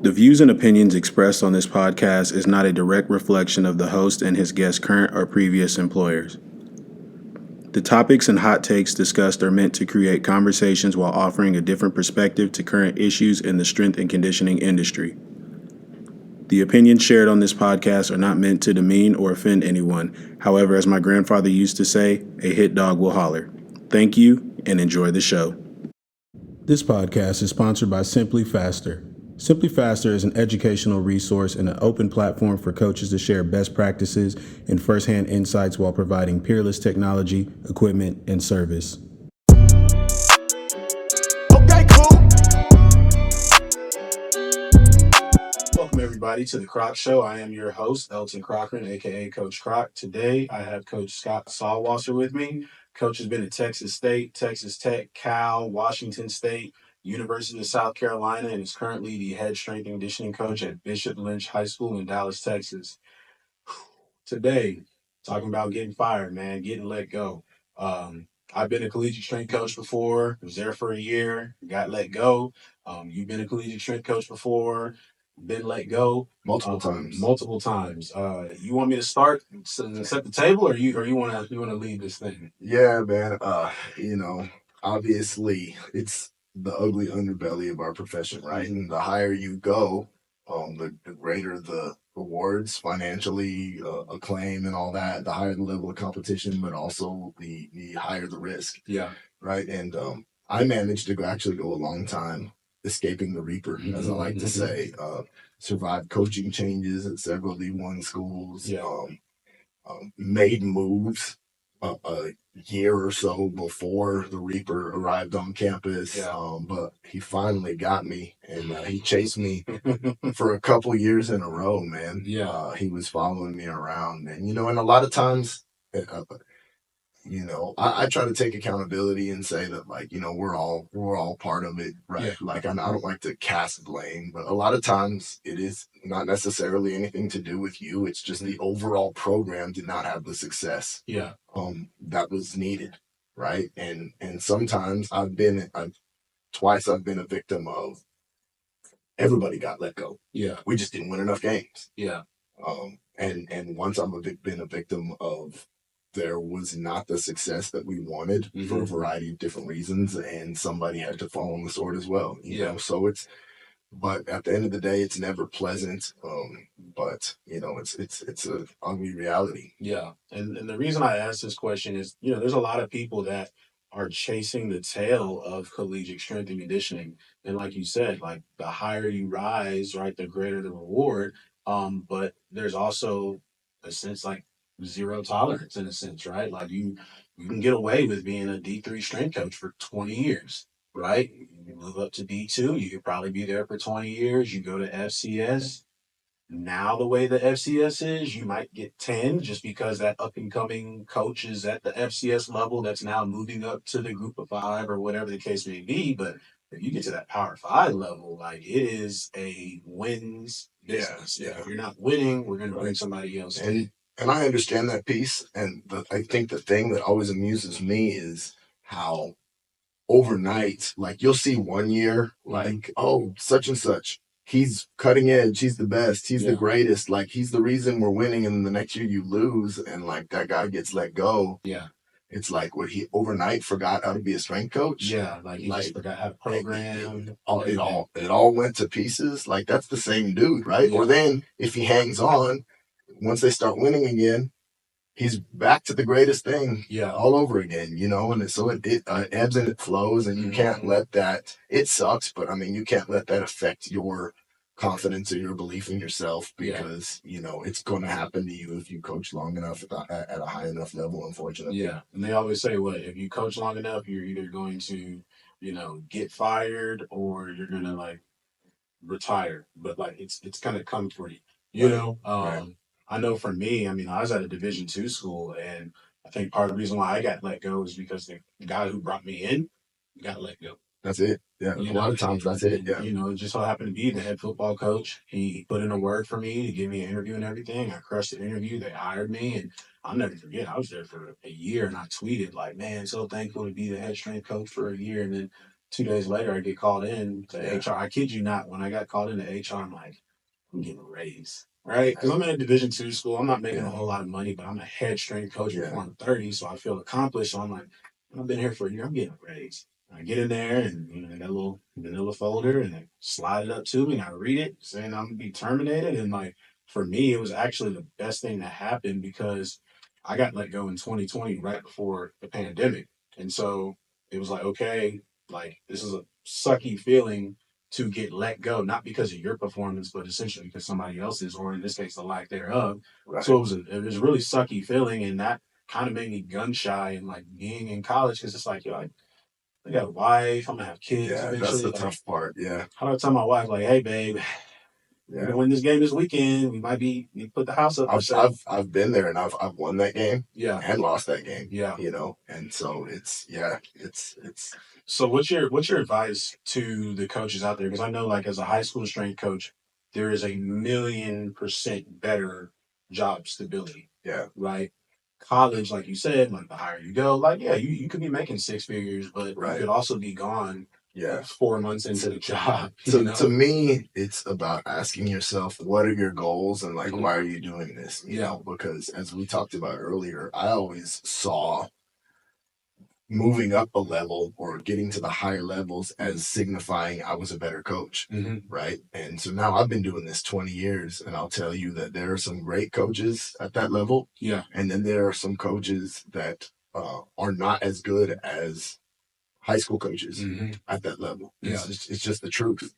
The views and opinions expressed on this podcast is not a direct reflection of the host and his guest's current or previous employers. The topics and hot takes discussed are meant to create conversations while offering a different perspective to current issues in the strength and conditioning industry. The opinions shared on this podcast are not meant to demean or offend anyone. However, as my grandfather used to say, a hit dog will holler. Thank you and enjoy the show. This podcast is sponsored by Simply Faster. Simply Faster is an educational resource and an open platform for coaches to share best practices and firsthand insights while providing peerless technology, equipment, and service. Okay, cool. Welcome, everybody, to the Croc Show. I am your host, Elton Cochran, aka Coach Croc. Today, I have Coach Scott Salwasser with me. Coach has been at Texas State, Texas Tech, Cal, Washington State, University of South Carolina, and is currently the head strength and conditioning coach at Bishop Lynch HS in Dallas, Texas. Today, talking about getting fired, man, getting let go. I've been a collegiate strength coach before, was there for a year, got let go. You've been a collegiate strength coach before, been let go Multiple times. multiple times. You want me to start set the table, or you want to lead this thing? Yeah, man. Obviously it's the ugly underbelly of our profession, right? And the higher you go, the greater the rewards financially, acclaim and all that, the higher the level of competition, but also the higher the risk. Yeah. Right. And I managed to actually go a long time escaping the Reaper, as I like to say. Survived coaching changes at several D1 schools. Yeah. Made moves a year or so before the Reaper arrived on campus. Yeah. But he finally got me, and he chased me for a couple years in a row, man. Yeah. He was following me around, and and a lot of times, I try to take accountability and say that, like, we're all part of it, right? Yeah. Like, I don't like to cast blame, but a lot of times it is not necessarily anything to do with you. It's just the overall program did not have the success Yeah. that was needed, right? And sometimes twice I've been a victim of everybody got let go. Yeah. We just didn't win enough games. Yeah. And once been a victim of there was not the success that we wanted for a variety of different reasons, and somebody had to fall on the sword as well. You know, so but at the end of the day, it's never pleasant. But it's a ugly reality. Yeah. And the reason I asked this question is, there's a lot of people that are chasing the tail of collegiate strength and conditioning. And like you said, like the higher you rise, right, the greater the reward. But there's also a sense like zero tolerance in a sense, right? Like you can get away with being a D3 strength coach for 20 years, right? You move up to D2, you could probably be there for 20 years. You go to FCS. Now, the way the FCS is, you might get 10 just because that up and coming coach is at the FCS level that's now moving up to the group of five or whatever the case may be. But if you get to that Power Five level, like it is a wins business. Yeah. If you're not winning, we're going to bring somebody else in. And I understand that piece. And I think the thing that always amuses me is how overnight, like you'll see one year, like, oh, such and such, he's cutting edge, he's the best, he's the greatest, like he's the reason we're winning, and the next year you lose, and like that guy gets let go. Yeah. It's like what he overnight forgot how to be a strength coach. Yeah, like he just forgot how to program. It all went to pieces. Like that's the same dude, right? Yeah. Or then if he hangs on, once they start winning again, he's back to the greatest thing all over again, and so it ebbs and it flows, and you can't let that, it sucks, but I mean, you can't let that affect your confidence or your belief in yourself, because, it's going to happen to you if you coach long enough at a high enough level, unfortunately. Yeah. And they always say, if you coach long enough, you're either going to, get fired or you're going to like retire. But like, it's going to come for you, Right. I know for me, I mean, I was at a Division II school, and I think part of the reason why I got let go is because the guy who brought me in got let go. That's it. Yeah. A lot of times that's it. Yeah. It just so happened to be the head football coach. He put in a word for me to give me an interview and everything. I crushed the interview. They hired me, and I'll never forget. I was there for a year, and I tweeted like, "Man, so thankful to be the head strength coach for a year." And then 2 days later, I get called in to HR. I kid you not. When I got called into HR, I'm like, I'm getting a raise, right? Because I'm in a Division II school. I'm not making a whole lot of money, but I'm a head strength coach before I'm 30, so I feel accomplished. So I'm like, I've been here for a year. I'm getting a raise. I get in there and I got a little vanilla folder and they slide it up to me and I read it saying I'm gonna be terminated. And like for me, it was actually the best thing that happened because I got let go in 2020 right before the pandemic. And so it was like, okay, like this is a sucky feeling to get let go, not because of your performance, but essentially because somebody else's, or in this case, the lack thereof. Right. So it was a really sucky feeling, and that kind of made me gun shy and like being in college because it's like, yo, I got a wife, I'm gonna have kids. Yeah, eventually. That's the tough part. Yeah. How do I tell my wife, like, hey, babe, we're gonna win this game this weekend. We put the house up. I've been there and I've won that game. Yeah. And lost that game. Yeah. And so it's. So what's your advice to the coaches out there? Because I know, like, as a high school strength coach, there is 1,000,000% better job stability. Yeah. Right. College, like you said, like the higher you go, like, yeah, you could be making 6 figures, but you could also be gone. Yeah. 4 months into the job. So to me, it's about asking yourself, what are your goals and like, why are you doing this? You know, because as we talked about earlier, I always saw moving up a level or getting to the higher levels as signifying I was a better coach, right? And so now I've been doing this 20 years, and I'll tell you that there are some great coaches at that level. Yeah. And then there are some coaches that are not as good as high school coaches at that level. Yeah. It's just the truth,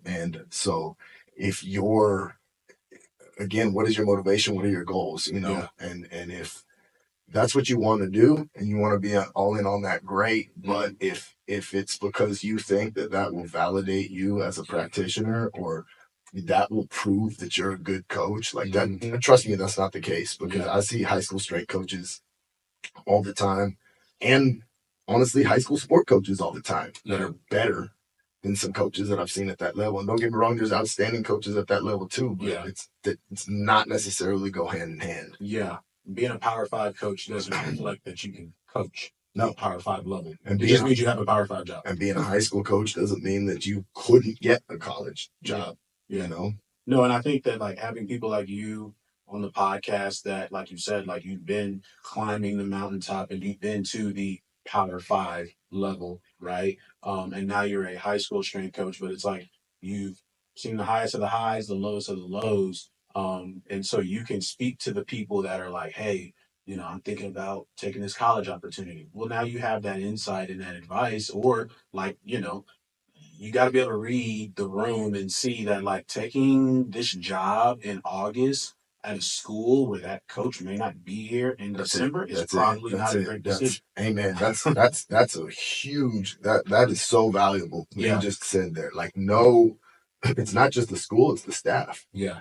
And so if you're, again, what is your motivation? What are your goals? And if that's what you want to do and you want to be all in on that, great. But if it's because you think that will validate you as a practitioner or that will prove that you're a good coach, like that, trust me, that's not the case, because I see high school strength coaches all the time, and honestly, high school sport coaches all the time that are better than some coaches that I've seen at that level. And don't get me wrong, there's outstanding coaches at that level too, but it's not necessarily go hand in hand. Yeah. Being a Power 5 coach doesn't reflect that you can coach. No. Power 5 level. And it just means you have a Power 5 job. And being a high school coach doesn't mean that you couldn't get a college job. Yeah. No, and I think that like having people like you on the podcast that, like you said, like you've been climbing the mountaintop and you've been to the Power 5 level, right? And now you're a high school strength coach, but it's like you've seen the highest of the highs, the lowest of the lows. And so you can speak to the people that are like, hey, I'm thinking about taking this college opportunity. Well, now you have that insight and that advice, or like, you got to be able to read the room and see that like taking this job in August at a school where that coach may not be here in December is probably not a great decision. Amen. That's a huge, that is so valuable. You just said there, like, no, it's not just the school, it's the staff. Yeah.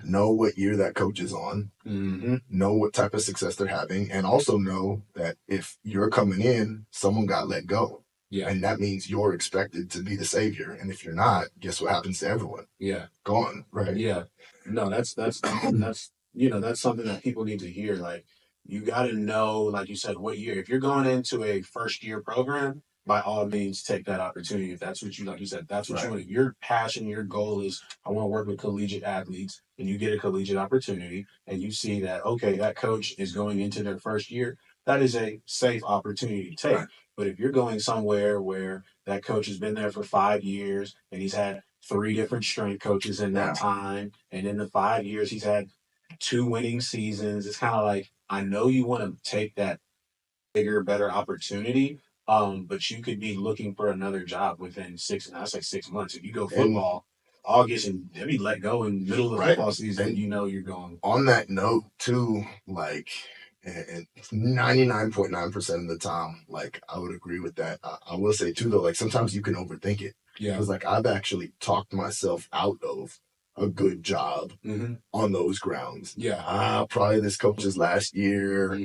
Know what year that coach is on, know what type of success they're having, and also know that if you're coming in, someone got let go. Yeah. And that means you're expected to be the savior. And if you're not, guess what happens to everyone? Yeah. Gone. Right. Yeah. No, that's that's something that people need to hear. Like, you got to know, like you said, what year. If you're going into a first year program, by all means, take that opportunity. If that's what you, like you said, that's what you want. Your passion, your goal is, I want to work with collegiate athletes, and you get a collegiate opportunity, and you see that, okay, that coach is going into their first year. That is a safe opportunity to take. Right. But if you're going somewhere where that coach has been there for 5 years and he's had 3 different strength coaches in that time, and in the 5 years he's had 2 winning seasons, it's kind of like, I know you want to take that bigger, better opportunity, but you could be looking for another job within 6 months. If you go football, August, and they'll be let go in the middle of the football season, and you're going. On that note, too, like, and 99.9% of the time, like, I would agree with that. I will say, too, though, like, sometimes you can overthink it. Yeah. Because, like, I've actually talked myself out of a good job on those grounds. Yeah. Probably this coach's last year.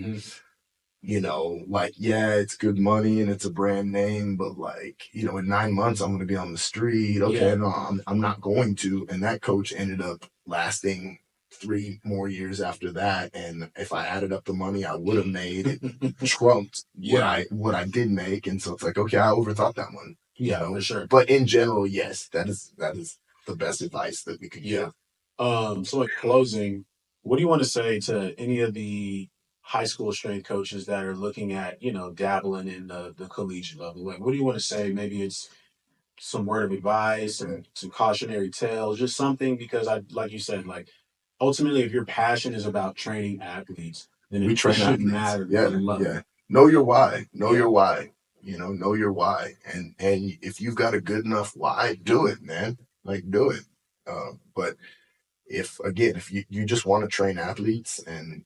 Like, it's good money and it's a brand name, but like, in 9 months, I'm going to be on the street. Okay, no, I'm not going to. And that coach ended up lasting 3 more years after that. And if I added up the money I would have made, it trumped what I did make. And so it's like, okay, I overthought that one. Yeah, for sure. But in general, yes, that is the best advice that we could give. So in closing, what do you want to say to any of the high school strength coaches that are looking at, dabbling in the collegiate level? Like, what do you want to say? Maybe it's some word of advice, some cautionary tales, just something, because like you said, like ultimately, if your passion is about training athletes, then it shouldn't matter. Yeah. Know your why. Know your why. Know your why. And if you've got a good enough why, do it, man. Like, do it. But if you just want to train athletes and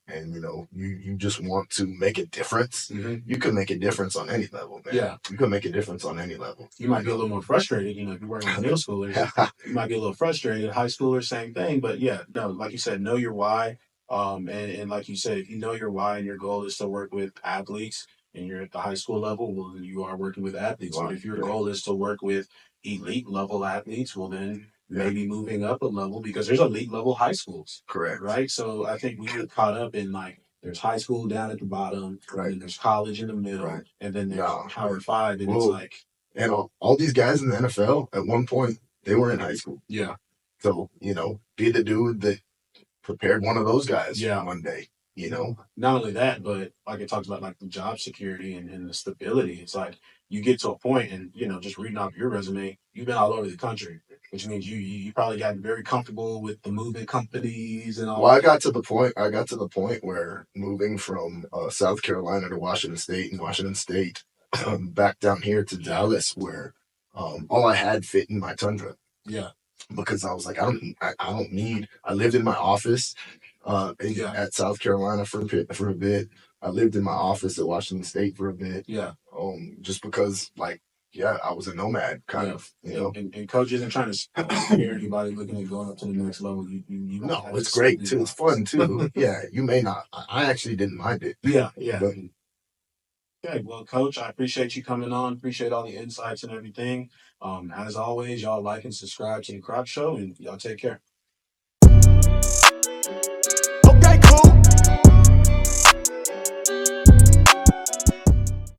you just want to make a difference, you can make a difference on any level, man. Yeah. You can make a difference on any level. You might be a little more frustrated, if you're working with middle schoolers, you might be a little frustrated. High schoolers, same thing. But yeah, no, like you said, know your why. And like you said, if you know your why and your goal is to work with athletes and you're at the high school level, well, then you are working with athletes. But if your goal is to work with elite level athletes, well, then maybe moving up a level, because there's elite level high schools. Correct. Right. So I think we get caught up in, like, there's high school down at the bottom, and then there's college in the middle, and then there's Power 5, and it's like. And all these guys in the NFL, at one point, they were in high school. Yeah. So, be the dude that prepared one of those guys one day, Not only that, but like it talks about, like, the job security and the stability. It's like you get to a point, and just reading off your resume, you've been all over the country, which means you probably got very comfortable with the moving companies and all. Well, I got to the point where moving from South Carolina to Washington State, and Washington State back down here to Dallas, where all I had fit in my Tundra. Yeah. Because I was like, I lived in my office at South Carolina for a bit. I lived in my office at Washington State for a bit. Yeah. Just because, like, I was a nomad kind of, And coach isn't trying to scare anybody looking at going up to the next level. No, it's great too. It's fun too. Yeah, you may not. I actually didn't mind it. Yeah. But, okay, well, Coach, I appreciate you coming on. Appreciate all the insights and everything. As always, y'all like and subscribe to the Crop Show, and y'all take care.